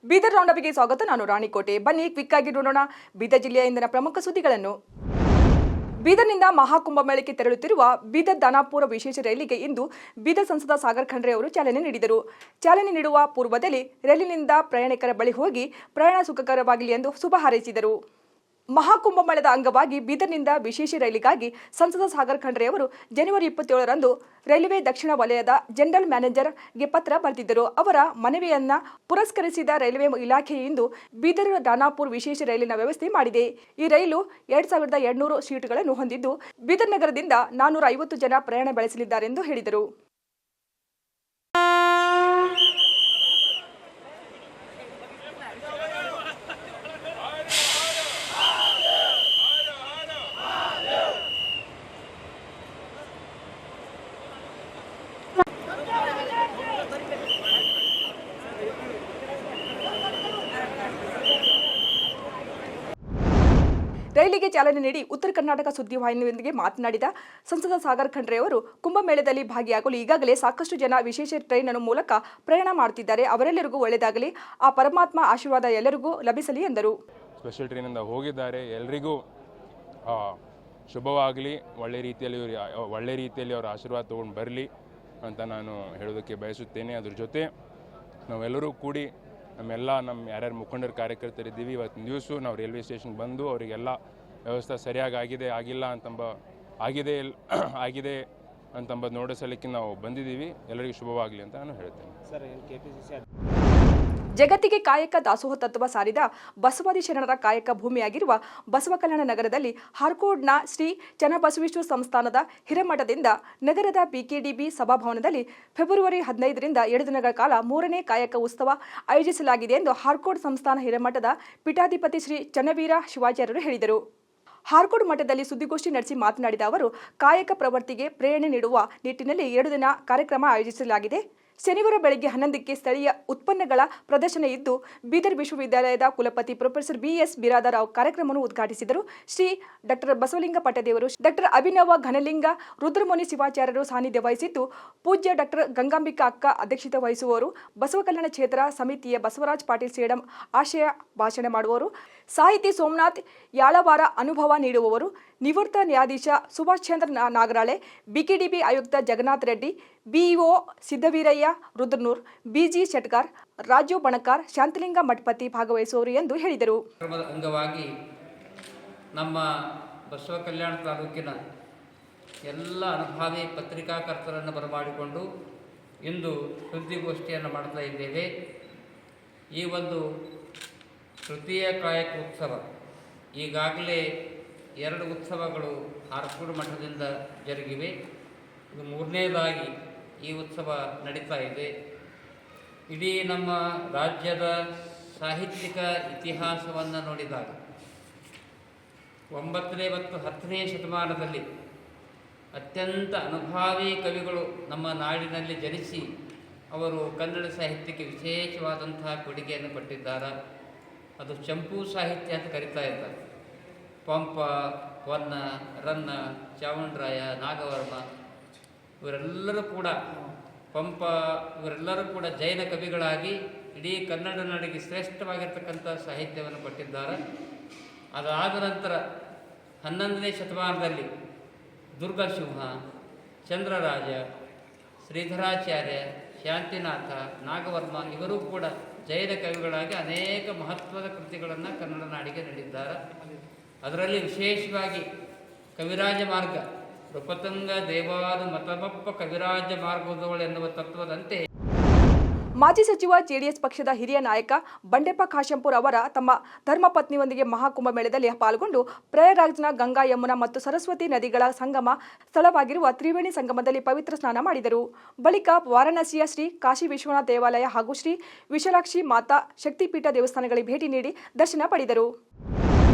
ಬೀದರ್ ರೌಂಡಪ್ಗೆ ಸ್ವಾಗತ. ನಾನು ರಾಣಿಕೋಟೆ. ಬನ್ನಿ ಕ್ವಿಕ್ ಆಗಿ ನೋಡೋಣ ಬೀದರ್ ಜಿಲ್ಲೆಯ ಇಂದಿನ ಪ್ರಮುಖ ಸುದ್ದಿಗಳನ್ನು. ಬೀದರ್ನಿಂದ ಮಹಾಕುಂಭಮೇಳಕ್ಕೆ ತೆರಳುತ್ತಿರುವ ಬೀದರ್ ದಾನಾಪುರ ವಿಶೇಷ ರೈಲಿಗೆ ಇಂದು ಬೀದರ್ ಸಂಸದ ಸಾಗರ್ ಖಂಡ್ರೆ ಅವರು ಚಾಲನೆ ನೀಡಿದರು. ಚಾಲನೆ ನೀಡುವ ಪೂರ್ವದಲ್ಲಿ ರೈಲಿನಿಂದ ಪ್ರಯಾಣಿಕರ ಬಳಿ ಹೋಗಿ ಪ್ರಯಾಣ ಸುಖಕರವಾಗಲಿ ಎಂದು ಶುಭ ಹಾರೈಸಿದರು. ಮಹಾಕುಂಭಮೇಳದ ಅಂಗವಾಗಿ ಬೀದರ್ನಿಂದ ವಿಶೇಷ ರೈಲಿಗಾಗಿ ಸಂಸದ ಸಾಗರ್ ಖಂಡ್ರೆ ಅವರು ಜನವರಿ 27ರಂದು ರೈಲ್ವೆ ದಕ್ಷಿಣ ವಲಯದ ಜನರಲ್ ಮ್ಯಾನೇಜರ್ಗೆ ಪತ್ರ ಬರೆದಿದ್ದರು. ಅವರ ಮನವಿಯನ್ನ ಪುರಸ್ಕರಿಸಿದ ರೈಲ್ವೆ ಇಲಾಖೆ ಇಂದು ಬೀದರ್ ದಾನಾಪುರ್ ವಿಶೇಷ ರೈಲಿನ ವ್ಯವಸ್ಥೆ ಮಾಡಿದೆ. ಈ ರೈಲು 2200 ಸೀಟುಗಳನ್ನು ಹೊಂದಿದ್ದು ಬೀದರ್ ನಗರದಿಂದ 450 ಜನ ಪ್ರಯಾಣ ಬೆಳೆಸಲಿದ್ದಾರೆಂದು ಹೇಳಿದರು. ರೈಲಿಗೆ ಚಾಲನೆ ನೀಡಿ ಉತ್ತರ ಕರ್ನಾಟಕ ಸುದ್ದಿವಾಹಿನಿಯೊಂದಿಗೆ ಮಾತನಾಡಿದ ಸಂಸದ ಸಾಗರ್ ಖಂಡ್ರೆ ಅವರು, ಕುಂಭಮೇಳದಲ್ಲಿ ಭಾಗಿಯಾಗಲು ಈಗಾಗಲೇ ಸಾಕಷ್ಟು ಜನ ವಿಶೇಷ ಟ್ರೈನ್ ಮೂಲಕ ಪ್ರಯಾಣ ಮಾಡುತ್ತಿದ್ದಾರೆ. ಅವರೆಲ್ಲರಿಗೂ ಒಳ್ಳೆಯದಾಗಲಿ, ಆ ಪರಮಾತ್ಮ ಆಶೀರ್ವಾದ ಎಲ್ಲರಿಗೂ ಲಭಿಸಲಿ ಎಂದರು. ಸ್ಪೆಷಲ್ ಟ್ರೈನಿಂದ ಹೋಗಿದ್ದಾರೆ, ಎಲ್ಲರಿಗೂ ಶುಭವಾಗಲಿ, ಒಳ್ಳೆ ರೀತಿಯಲ್ಲಿ ಅವರ ಆಶೀರ್ವಾದ ತೊಗೊಂಡು ಬರಲಿ ಅಂತ ನಾನು ಹೇಳೋದಕ್ಕೆ ಬಯಸುತ್ತೇನೆ. ಅದ್ರ ಜೊತೆ ನಾವೆಲ್ಲರೂ ಕೂಡಿ ನಮ್ಮ ಯಾರ್ಯಾರು ಮುಖಂಡರು ಕಾರ್ಯಕರ್ತರಿದ್ದೀವಿ, ಇವತ್ತಿನ ದಿವಸ ನಾವು ರೈಲ್ವೆ ಸ್ಟೇಷನ್ಗೆ ಬಂದು ಅವರಿಗೆಲ್ಲ ವ್ಯವಸ್ಥೆ ಸರಿಯಾಗಿ ಆಗಿದೆ ಅಂತಂಬದು ನೋಡಿಸಲಿಕ್ಕೆ ನಾವು ಬಂದಿದ್ದೀವಿ. ಎಲ್ಲರಿಗೂ ಶುಭವಾಗಲಿ ಅಂತ ನಾನು ಹೇಳ್ತೇನೆ. ಜಗತ್ತಿಗೆ ಕಾಯಕ ದಾಸೋಹ ತತ್ವ ಸಾರಿದ ಬಸವಾದಿ ಶರಣರ ಕಾಯಕ ಭೂಮಿಯಾಗಿರುವ ಬಸವಕಲ್ಯಾಣ ನಗರದಲ್ಲಿ ಹಾರ್ಕೋಡ್ನ ಶ್ರೀ ಚನ್ನಬಸವೇಶ್ವರ ಸಂಸ್ಥಾನದ ಹಿರೇಮಠದಿಂದ ನಗರದ ಬಿಕೆಡಿಬಿ ಸಭಾಭವನದಲ್ಲಿ ಫೆಬ್ರವರಿ 15ರಿಂದ 2 ದಿನಗಳ ಕಾಲ 3ನೇ ಕಾಯಕ ಉತ್ಸವ ಆಯೋಜಿಸಲಾಗಿದೆ ಎಂದು ಹಾರ್ಕೋಡ್ ಸಂಸ್ಥಾನ ಹಿರೇಮಠದ ಪೀಠಾಧಿಪತಿ ಶ್ರೀ ಚನ್ನವೀರ ಶಿವಾಚಾರ್ಯರು ಹೇಳಿದರು. ಹಾರ್ಕೋಡ್ ಮಠದಲ್ಲಿ ಸುದ್ದಿಗೋಷ್ಠಿ ನಡೆಸಿ ಮಾತನಾಡಿದ ಅವರು, ಕಾಯಕ ಪ್ರವೃತ್ತಿಗೆ ಪ್ರೇರಣೆ ನೀಡುವ ನಿಟ್ಟಿನಲ್ಲಿ 2 ದಿನ ಕಾರ್ಯಕ್ರಮ ಆಯೋಜಿಸಲಾಗಿದೆ. ಶನಿವಾರ ಬೆಳಗ್ಗೆ 11ಕ್ಕೆ ಸ್ಥಳೀಯ ಉತ್ಪನ್ನಗಳ ಪ್ರದರ್ಶನ ಇದ್ದು, ಬೀದರ್ ವಿಶ್ವವಿದ್ಯಾಲಯದ ಕುಲಪತಿ ಪ್ರೊಫೆಸರ್ ಬಿಎಸ್ ಬಿರಾದಾರ್ ಕಾರ್ಯಕ್ರಮವನ್ನು ಉದ್ಘಾಟಿಸಿದರು. ಶ್ರೀ ಡಾ ಬಸವಲಿಂಗ ಪಟ್ಟದೇವರು, ಡಾ ಅಭಿನವ ಘನಲಿಂಗ ರುದ್ರಮುನಿ ಶಿವಾಚಾರ್ಯರು ಸಾನ್ನಿಧ್ಯ ವಹಿಸಿದ್ದು, ಪೂಜ್ಯ ಡಾ ಗಂಗಾಂಬಿಕಾ ಅಕ್ಕ ಅಧ್ಯಕ್ಷತೆ ವಹಿಸುವವರು, ಬಸವಕಲ್ಯಾಣ ಕ್ಷೇತ್ರ ಸಮಿತಿಯ ಬಸವರಾಜ್ ಪಾಟೀಲ್ ಸೇಡಂ ಆಶಯ ಭಾಷಣ ಮಾಡುವವರು, ಸಾಹಿತಿ ಸೋಮನಾಥ್ ಯಾಳವಾರ ಅನುಭವ ನೀಡುವವರು, ನಿವೃತ್ತ ನ್ಯಾಯಾಧೀಶ ಸುಭಾಷ್ ಚಂದ್ರ ನಾಗರಾಳೆ, ಬಿಕೆಡಿಬಿ ಆಯುಕ್ತ ಜಗನ್ನಾಥ್ ರೆಡ್ಡಿ, ಬಿಇಒ ಸಿದ್ದವೀರಯ್ಯ ರುದ್ರನೂರ್, ಬಿಜಿ ಶೆಟ್ಗಾರ್, ರಾಜು ಬಣಕಾರ್, ಶಾಂತಲಿಂಗ ಮಠಪತಿ ಭಾಗವಹಿಸುವರು ಎಂದು ಹೇಳಿದರು. ಅಂಗವಾಗಿ ನಮ್ಮ ಬಸವ ಕಲ್ಯಾಣ ತಾಲೂಕಿನ ಎಲ್ಲ ಅನುಭಾವಿ ಪತ್ರಿಕಾಕರ್ತರನ್ನು ಬರಮಾಡಿಕೊಂಡು ಇಂದು ಸುದ್ದಿಗೋಷ್ಠಿಯನ್ನು ಮಾಡ್ತಾ ಇದ್ದೇವೆ. ಈ ಒಂದು ತೃತೀಯ ಕಾಯಕ ಉತ್ಸವ, ಈಗಾಗಲೇ 2 ಉತ್ಸವಗಳು ಹಾರ್ಕೋಡ್ ಮಠದಿಂದ ಜರುಗಿವೆ. ಇದು 3ನೇದಾಗಿ ಈ ಉತ್ಸವ ನಡೀತಾ ಇದೆ. ಇಡೀ ನಮ್ಮ ರಾಜ್ಯದ ಸಾಹಿತ್ಯಿಕ ಇತಿಹಾಸವನ್ನು ನೋಡಿದಾಗ 9ನೇ ಮತ್ತು 10ನೇ ಶತಮಾನದಲ್ಲಿ ಅತ್ಯಂತ ಅನುಭಾವಿ ಕವಿಗಳು ನಮ್ಮ ನಾಡಿನಲ್ಲಿ ಜನಿಸಿ ಅವರು ಕನ್ನಡ ಸಾಹಿತ್ಯಕ್ಕೆ ವಿಶೇಷವಾದಂತಹ ಕೊಡುಗೆಯನ್ನು ಕೊಟ್ಟಿದ್ದಾರೆ. ಅದು ಚಂಪೂ ಸಾಹಿತ್ಯ ಅಂತ ಕರೀತಾ ಇದ್ದಾರೆ. ಪಂಪ, ಹೊನ್ನ, ರನ್ನ, ಚಾವುಂಡರಾಯ, ನಾಗವರ್ಮ ಇವರೆಲ್ಲರೂ ಕೂಡ ಜೈನ ಕವಿಗಳಾಗಿ ಇಡೀ ಕನ್ನಡ ನಾಡಿಗೆ ಶ್ರೇಷ್ಠವಾಗಿರ್ತಕ್ಕಂಥ ಸಾಹಿತ್ಯವನ್ನು ಕೊಟ್ಟಿದ್ದಾರೆ. ಅದಾದ ನಂತರ 11ನೇ ಶತಮಾನದಲ್ಲಿ ದುರ್ಗಸಿಂಹ, ಚಂದ್ರರಾಜ, ಶ್ರೀಧರಾಚಾರ್ಯ, ಶಾಂತಿನಾಥ, ನಾಗವರ್ಮ ಇವರು ಕೂಡ ಜೈನ ಕವಿಗಳಾಗಿ ಅನೇಕ ಮಹತ್ವದ ಕೃತಿಗಳನ್ನು ಕನ್ನಡ ನಾಡಿಗೆ ನೀಡಿದ್ದಾರೆ. ಅದರಲ್ಲಿ ವಿಶೇಷವಾಗಿ ಕವಿರಾಜ ಮಾರ್ಗ, ನೃಪತುಂಗ ದೇವಾದು ಮತಮಪ್ಪ ಕವಿರಾಜ ಮಾರ್ಗದೋಳು ಎನ್ನುವ ತತ್ವದಂತೆ ಮಾಜಿ ಸಚಿವ ಜೆಡಿಎಸ್ ಪಕ್ಷದ ಹಿರಿಯ ನಾಯಕ ಬಂಡೆಪ್ಪ ಕಾಶೆಂಪುರ್ ಅವರ ತಮ್ಮ ಧರ್ಮಪತ್ನಿಯೊಂದಿಗೆ ಮಹಾಕುಂಭಮೇಳದಲ್ಲಿ ಪಾಲ್ಗೊಂಡು ಪ್ರಯಾಗ್ರಾಜ್ನ ಗಂಗಾ, ಯಮುನಾ ಮತ್ತು ಸರಸ್ವತಿ ನದಿಗಳ ಸಂಗಮ ಸ್ಥಳವಾಗಿರುವ ತ್ರಿವೇಣಿ ಸಂಗಮದಲ್ಲಿ ಪವಿತ್ರ ಸ್ನಾನ ಮಾಡಿದರು. ಬಳಿಕ ವಾರಾಣಸಿಯ ಶ್ರೀ ಕಾಶಿ ವಿಶ್ವನಾಥ ದೇವಾಲಯ ಹಾಗೂ ಶ್ರೀ ವಿಶಾಲಾಕ್ಷಿ ಮಾತಾ ಶಕ್ತಿಪೀಠ ದೇವಸ್ಥಾನಗಳಿಗೆ ಭೇಟಿ ನೀಡಿ ದರ್ಶನ ಪಡೆದರು.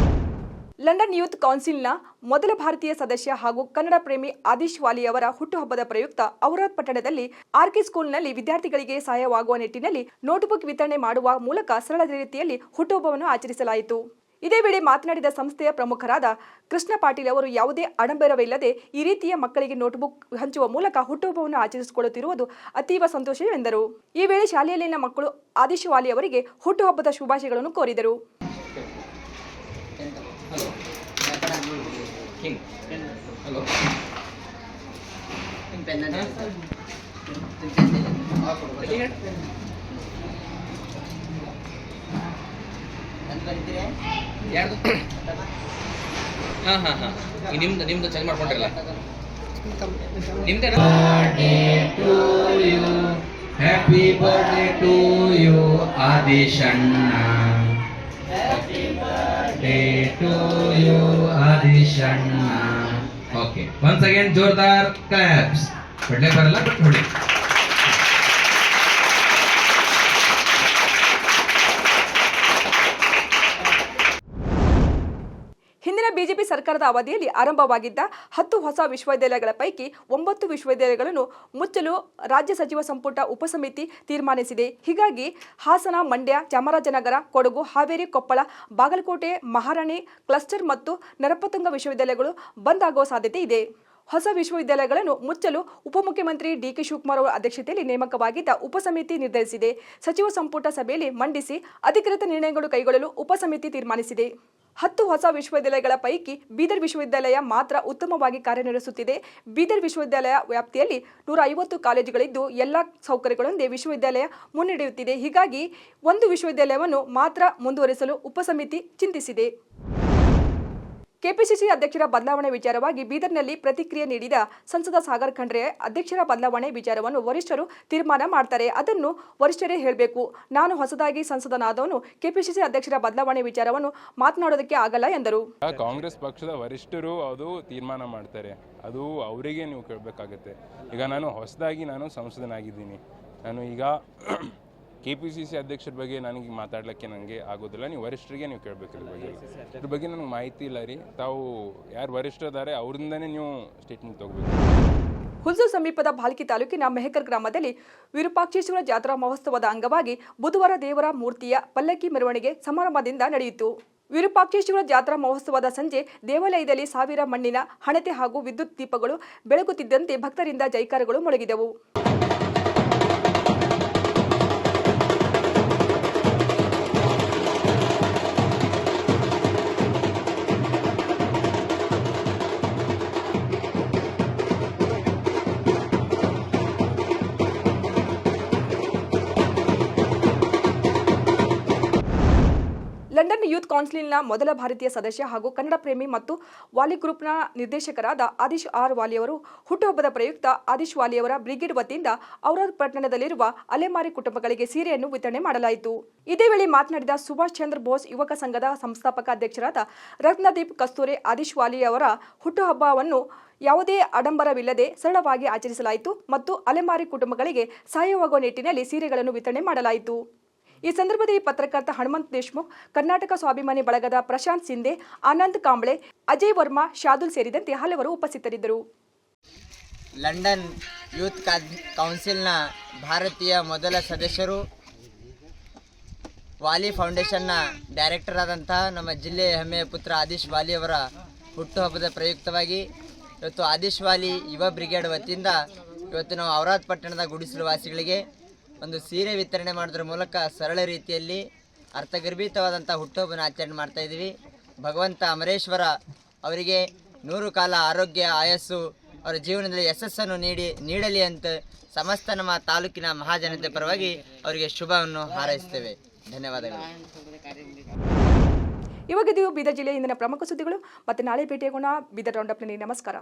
ಲಂಡನ್ ಯೂತ್ ಕೌನ್ಸಿಲ್ನ ಮೊದಲ ಭಾರತೀಯ ಸದಸ್ಯ ಹಾಗೂ ಕನ್ನಡ ಪ್ರೇಮಿ ಆದಿಶ್ ವಾಲಿ ಅವರ ಹುಟ್ಟುಹಬ್ಬದ ಪ್ರಯುಕ್ತ ಔರಾದ್ ಪಟ್ಟಣದಲ್ಲಿ ಆರ್ಕೆ ಸ್ಕೂಲ್ನಲ್ಲಿ ವಿದ್ಯಾರ್ಥಿಗಳಿಗೆ ಸಹಾಯವಾಗುವ ನಿಟ್ಟಿನಲ್ಲಿ ನೋಟ್ಬುಕ್ ವಿತರಣೆ ಮಾಡುವ ಮೂಲಕ ಸರಳ ರೀತಿಯಲ್ಲಿ ಹುಟ್ಟುಹಬ್ಬವನ್ನು ಆಚರಿಸಲಾಯಿತು. ಇದೇ ವೇಳೆ ಮಾತನಾಡಿದ ಸಂಸ್ಥೆಯ ಪ್ರಮುಖರಾದ ಕೃಷ್ಣ ಪಾಟೀಲ್ ಅವರು ಯಾವುದೇ ಆಡಂಬರವಿಲ್ಲದೆ ಈ ರೀತಿಯ ಮಕ್ಕಳಿಗೆ ನೋಟ್ಬುಕ್ ಹಂಚುವ ಮೂಲಕ ಹುಟ್ಟುಹಬ್ಬವನ್ನು ಆಚರಿಸಿಕೊಳ್ಳುತ್ತಿರುವುದು ಅತೀವ ಸಂತೋಷವೆಂದರು. ಈ ವೇಳೆ ಶಾಲೆಯಲ್ಲಿನ ಮಕ್ಕಳು ಆದಿಶ್ ವಾಲಿ ಅವರಿಗೆ ಹುಟ್ಟುಹಬ್ಬದ ಶುಭಾಶಯಗಳನ್ನು ಕೋರಿದರು. ನಿಮ್ದು ಚೆಕ್ ಮಾಡ್ಕೊಂಡ್ರಲ್ಲ ನಿಮ್ದೇ. ಹ್ಯಾಪಿ ಬರ್ಡೇ ಟು ಯು ಆದಿಶಣ್ಣ. ಹ್ಯಾಪಿ ಬರ್ಡೇ ಟು ಯು ಆದಿಶಣ್ಣ. ಓಕೆ, ಒನ್ಸ್ ಅಗೇನ್ ಜೋರ್ದಾರ್ ಕ್ಲಾಪ್ಸ್. ಹೊಡ್ಲೆ ಬರಲ್ಲ ಬಟ್ ಹೊಡಿ. ಹಿಂದಿನ ಬಿಜೆಪಿ ಸರ್ಕಾರದ ಅವಧಿಯಲ್ಲಿ ಆರಂಭವಾಗಿದ್ದ 10 ಹೊಸ ವಿಶ್ವವಿದ್ಯಾಲಯಗಳ ಪೈಕಿ 9 ವಿಶ್ವವಿದ್ಯಾಲಯಗಳನ್ನು ಮುಚ್ಚಲು ರಾಜ್ಯ ಸಚಿವ ಸಂಪುಟ ಉಪಸಮಿತಿ ತೀರ್ಮಾನಿಸಿದೆ. ಹೀಗಾಗಿ ಹಾಸನ, ಮಂಡ್ಯ, ಚಾಮರಾಜನಗರ, ಕೊಡಗು, ಹಾವೇರಿ, ಕೊಪ್ಪಳ, ಬಾಗಲಕೋಟೆ, ಮಹಾರಾಣಿ ಕ್ಲಸ್ಟರ್ ಮತ್ತು ನರಪತುಂಗ ವಿಶ್ವವಿದ್ಯಾಲಯಗಳು ಬಂದ್ ಆಗುವ ಸಾಧ್ಯತೆ ಇದೆ. ಹೊಸ ವಿಶ್ವವಿದ್ಯಾಲಯಗಳನ್ನು ಮುಚ್ಚಲು ಉಪಮುಖ್ಯಮಂತ್ರಿ ಡಿಕೆ ಶಿವಕುಮಾರ್ ಅವರ ಅಧ್ಯಕ್ಷತೆಯಲ್ಲಿ ನೇಮಕವಾಗಿದ್ದ ಉಪಸಮಿತಿ ನಿರ್ಧರಿಸಿದೆ. ಸಚಿವ ಸಂಪುಟ ಸಭೆಯಲ್ಲಿ ಮಂಡಿಸಿ ಅಧಿಕೃತ ನಿರ್ಣಯಗಳು ಕೈಗೊಳ್ಳಲು ಉಪಸಮಿತಿ ತೀರ್ಮಾನಿಸಿದೆ. 10 ಹೊಸ ವಿಶ್ವವಿದ್ಯಾಲಯಗಳ ಪೈಕಿ ಬೀದರ್ ವಿಶ್ವವಿದ್ಯಾಲಯ ಮಾತ್ರ ಉತ್ತಮವಾಗಿ ಕಾರ್ಯನಿರ್ವಹಿಸುತ್ತಿದೆ. ಬೀದರ್ ವಿಶ್ವವಿದ್ಯಾಲಯ ವ್ಯಾಪ್ತಿಯಲ್ಲಿ 150 ಕಾಲೇಜುಗಳಿದ್ದು ಎಲ್ಲ ಸೌಕರ್ಯಗಳೊಂದಿಗೆ ವಿಶ್ವವಿದ್ಯಾಲಯ ಮುನ್ನಡೆಯುತ್ತಿದೆ. ಹೀಗಾಗಿ ಒಂದು ವಿಶ್ವವಿದ್ಯಾಲಯವನ್ನು ಮಾತ್ರ ಮುಂದುವರಿಸಲು ಉಪಸಮಿತಿ ಚಿಂತಿಸಿದೆ. ಕೆಪಿಸಿಸಿ ಅಧ್ಯಕ್ಷರ ಬದಲಾವಣೆ ವಿಚಾರವಾಗಿ ಬೀದರ್ನಲ್ಲಿ ಪ್ರತಿಕ್ರಿಯೆ ನೀಡಿದ ಸಂಸದ ಸಾಗರ್ ಖಂಡ್ರೆ, ಅಧ್ಯಕ್ಷರ ಬದಲಾವಣೆ ವಿಚಾರವನ್ನು ವರಿಷ್ಠರು ತೀರ್ಮಾನ ಮಾಡ್ತಾರೆ, ಅದನ್ನು ವರಿಷ್ಠರೇ ಹೇಳಬೇಕು. ನಾನು ಹೊಸದಾಗಿ ಸಂಸದನಾದವನು ಕೆಪಿಸಿಸಿ ಅಧ್ಯಕ್ಷರ ಬದಲಾವಣೆ ವಿಚಾರವನ್ನು ಮಾತನಾಡೋದಕ್ಕೆ ಆಗಲ್ಲ ಎಂದರು. ಕಾಂಗ್ರೆಸ್ ಪಕ್ಷದ ವರಿಷ್ಠರು ಅದು ತೀರ್ಮಾನ ಮಾಡ್ತಾರೆ, ಅದು ಅವರಿಗೆ ನೀವು ಕೇಳಬೇಕಾಗತ್ತೆ. ಈಗ ನಾನು ಹೊಸದಾಗಿ ಸಂಸದನಾಗಿದ್ದೀನಿ. ನಾನು ಈಗ KPCC ಅಧ್ಯಕ್ಷರ ಬಗ್ಗೆ ನನಗೆ ಮಾತಾಡಲಿಕ್ಕೆ ನನಗೆ ಆಗೋದಿಲ್ಲ. ನೀವು ವರಿಷ್ಠರಿಗೆ ನೀವು ಕೇಳಬೇಕು. ಇದ್ರ ಬಗ್ಗೆ ನನಗೆ ಮಾಹಿತಿ ಇಲ್ಲ ರೀ. ತಾವು ಯಾರು ವರಿಷ್ಠರಿದ್ದಾರೆ ಅವರಿಂದನೇ ನೀವು ಸ್ಟೇಟ್ಮೆಂಟ್ ತಗೋಬೇಕು. ಹುಲ್ಸೂರು ಸಮೀಪದ ಭಾಲ್ಕಿ ತಾಲೂಕಿನ ಮೆಹಕರ್ ಗ್ರಾಮದಲ್ಲಿ ವಿರೂಪಾಕ್ಷೇಶ್ವರ ಜಾತ್ರಾ ಮಹೋತ್ಸವದ ಅಂಗವಾಗಿ ಬುಧವಾರ ದೇವರ ಮೂರ್ತಿಯ ಪಲ್ಲಕ್ಕಿ ಮೆರವಣಿಗೆ ಸಮಾರಂಭದಿಂದ ನಡೆಯಿತು. ವಿರೂಪಾಕ್ಷೇಶ್ವರ ಜಾತ್ರಾ ಮಹೋತ್ಸವದ ಸಂಜೆ ದೇವಾಲಯದಲ್ಲಿ ಸಾವಿರ ಮಣ್ಣಿನ ಹಣತೆ ಹಾಗೂ ವಿದ್ಯುತ್ ದೀಪಗಳು ಬೆಳಗುತ್ತಿದ್ದಂತೆ ಭಕ್ತರಿಂದ ಜೈಕಾರಗಳು ಮೊಳಗಿದವು. ಲಂಡನ್ ಯೂತ್ ಕೌನ್ಸಿಲ್ನ ಮೊದಲ ಭಾರತೀಯ ಸದಸ್ಯ ಹಾಗೂ ಕನ್ನಡ ಪ್ರೇಮಿ ಮತ್ತು ವಾಲಿ ಗ್ರೂಪ್ನ ನಿರ್ದೇಶಕರಾದ ಆದಿಶ್ ಆರ್ ವಾಲಿಯವರು ಹುಟ್ಟುಹಬ್ಬದ ಪ್ರಯುಕ್ತ ಆದಿಶ್ ವಾಲಿಯವರ ಬ್ರಿಗೇಡ್ ವತಿಯಿಂದ ಔರಾದ್ ಪಟ್ಟಣದಲ್ಲಿರುವ ಅಲೆಮಾರಿ ಕುಟುಂಬಗಳಿಗೆ ಸೀರೆಯನ್ನು ವಿತರಣೆ ಮಾಡಲಾಯಿತು. ಇದೇ ವೇಳೆ ಮಾತನಾಡಿದ ಸುಭಾಷ್ ಚಂದ್ರ ಬೋಸ್ ಯುವಕ ಸಂಘದ ಸಂಸ್ಥಾಪಕ ಅಧ್ಯಕ್ಷರಾದ ರತ್ನದೀಪ್ ಕಸ್ತೂರೆ, ಆದಿಶ್ ವಾಲಿಯವರ ಹುಟ್ಟುಹಬ್ಬವನ್ನು ಯಾವುದೇ ಆಡಂಬರವಿಲ್ಲದೆ ಸರಳವಾಗಿ ಆಚರಿಸಲಾಯಿತು ಮತ್ತು ಅಲೆಮಾರಿ ಕುಟುಂಬಗಳಿಗೆ ಸಹಾಯವಾಗುವ ನಿಟ್ಟಿನಲ್ಲಿ ಸೀರೆಗಳನ್ನು ವಿತರಣೆ ಮಾಡಲಾಯಿತು. ಈ ಸಂದರ್ಭದಲ್ಲಿ ಪತ್ರಕರ್ತ ಹನುಮಂತ್ ದೇಶ್ಮುಖ್, ಕರ್ನಾಟಕ ಸ್ವಾಭಿಮಾನಿ ಬಳಗದ ಪ್ರಶಾಂತ್ ಸಿಂಧೆ, ಆನಂದ್ ಕಾಂಬ್ಳೆ, ಅಜಯ್ ವರ್ಮಾ, ಶಾದುಲ್ ಸೇರಿದಂತೆ ಹಲವರು ಉಪಸ್ಥಿತರಿದ್ದರು. ಲಂಡನ್ ಯೂತ್ ಕೌನ್ಸಿಲ್ನ ಭಾರತೀಯ ಮೊದಲ ಸದಸ್ಯರು, ವಾಲಿ ಫೌಂಡೇಶನ್ನ ಡೈರೆಕ್ಟರ್ ಆದಂತಹ ನಮ್ಮ ಜಿಲ್ಲೆಯ ಹೆಮ್ಮೆಯ ಪುತ್ರ ಆದಿಶ್ ವಾಲಿಯವರ ಹುಟ್ಟುಹಬ್ಬದ ಪ್ರಯುಕ್ತವಾಗಿ ಇವತ್ತು ಆದಿಶ್ ವಾಲಿ ಯುವ ಬ್ರಿಗೇಡ್ ವತಿಯಿಂದ ಇವತ್ತು ನಾವು ಔರಾದ್ ಪಟ್ಟಣದ ಗುಡಿಸಲು ವಾಸಿಗಳಿಗೆ ಒಂದು ಸೀರೆ ವಿತರಣೆ ಮಾಡೋದ್ರ ಮೂಲಕ ಸರಳ ರೀತಿಯಲ್ಲಿ ಅರ್ಥಗರ್ಭಿತವಾದಂಥ ಹುಟ್ಟುಹಬ್ಬನ ಆಚರಣೆ ಮಾಡ್ತಾ ಇದ್ದೀವಿ. ಭಗವಂತ ಅಮರೇಶ್ವರ ಅವರಿಗೆ 100 ಕಾಲ ಆರೋಗ್ಯ, ಆಯಸ್ಸು, ಅವರ ಜೀವನದಲ್ಲಿ ಯಶಸ್ಸನ್ನು ನೀಡಲಿ ಅಂತ ಸಮಸ್ತ ನಮ್ಮ ತಾಲೂಕಿನ ಮಹಾಜನತೆ ಪರವಾಗಿ ಅವರಿಗೆ ಶುಭವನ್ನು ಹಾರೈಸ್ತೇವೆ. ಧನ್ಯವಾದಗಳು. ಇವಾಗಿದ್ದು ಬೀದರ್ ಜಿಲ್ಲೆಯ ಇಂದಿನ ಪ್ರಮುಖ ಸುದ್ದಿಗಳು. ಮತ್ತೆ ನಾಳೆ ಭೇಟಿಯಾಗೋಣ. ಬೀದರ್ ರೌಂಡಪ್ನಲ್ಲಿ ನಮಸ್ಕಾರ.